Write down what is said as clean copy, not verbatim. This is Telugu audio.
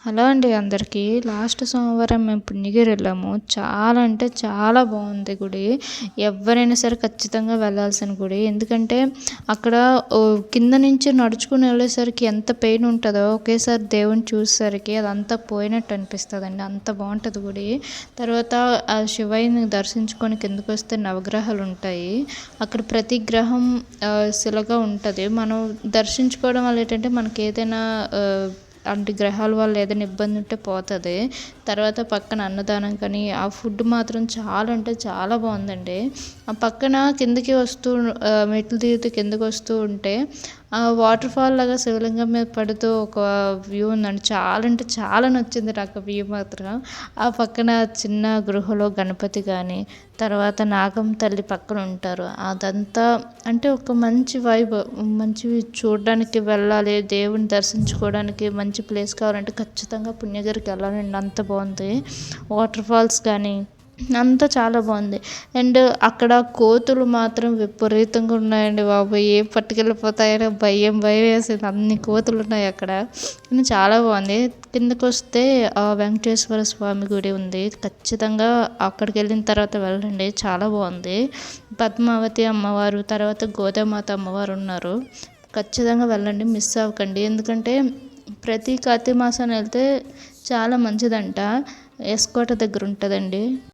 హలో అండి అందరికీ. లాస్ట్ సోమవారం మేము పుణ్యగిరి వెళ్ళాము. చాలా అంటే చాలా బాగుంది గుడి. ఎవరైనా సరే ఖచ్చితంగా వెళ్ళాల్సిన గుడి. ఎందుకంటే అక్కడ కింద నుంచి నడుచుకుని వెళ్ళేసరికి ఎంత పెయిన్ ఉంటుందో ఒకేసారి దేవుని చూసేసరికి అదంతా పోయినట్టు అనిపిస్తుందండి. అంత బాగుంటుంది గుడి. తర్వాత ఆ శివయ్యని దర్శించుకొని కిందకు వస్తే నవగ్రహాలు ఉంటాయి. అక్కడ ప్రతి గ్రహం శిలగా ఉంటుంది. మనం దర్శించుకోవడం వల్ల ఏంటంటే మనకి ఏదైనా అంటే గ్రహాల వల్ల ఏదైనా ఇబ్బంది ఉంటే పోతుంది. తర్వాత పక్కన అన్నదానం కానీ ఆ ఫుడ్ మాత్రం చాలా అంటే చాలా బాగుందండి. ఆ పక్కన కిందకి వస్తూ మెట్లు దిగుతూ కిందకి వస్తూ ఉంటే వాటర్ ఫాల్ లాగా శివలింగం మీద పడుతూ ఒక వ్యూ ఉందండి. చాలా అంటే చాలా నచ్చింది నాకు వ్యూ మాత్రం. ఆ పక్కన చిన్న గృహలో గణపతి కానీ తర్వాత నాగం తల్లి పక్కన ఉంటారు. అదంతా అంటే ఒక మంచి వైబ్. మంచి చూడడానికి వెళ్ళాలి, దేవుని దర్శించుకోవడానికి మంచి ప్లేస్ కావాలంటే ఖచ్చితంగా పుణ్యగిరికి వెళ్ళాలండి. అంత బాగుంది. వాటర్ ఫాల్స్ కానీ అంతా చాలా బాగుంది. అండ్ అక్కడ కోతులు మాత్రం విపరీతంగా ఉన్నాయండి బాబు. ఏం పట్టుకెళ్ళిపోతాయో భయం భయం వేసింది. అన్ని కోతులు ఉన్నాయి అక్కడ. కానీ చాలా బాగుంది. కిందకు వస్తే వెంకటేశ్వర స్వామి గుడి ఉంది. ఖచ్చితంగా అక్కడికి వెళ్ళిన తర్వాత వెళ్ళండి, చాలా బాగుంది. పద్మావతి అమ్మవారు తర్వాత గోదామాత అమ్మవారు ఉన్నారు. ఖచ్చితంగా వెళ్ళండి, మిస్ అవ్వకండి. ఎందుకంటే ప్రతి కార్తీక మాసాన్ని వెళ్తే చాలా మంచిదంట. ఎస్కోట దగ్గర ఉంటుందండి.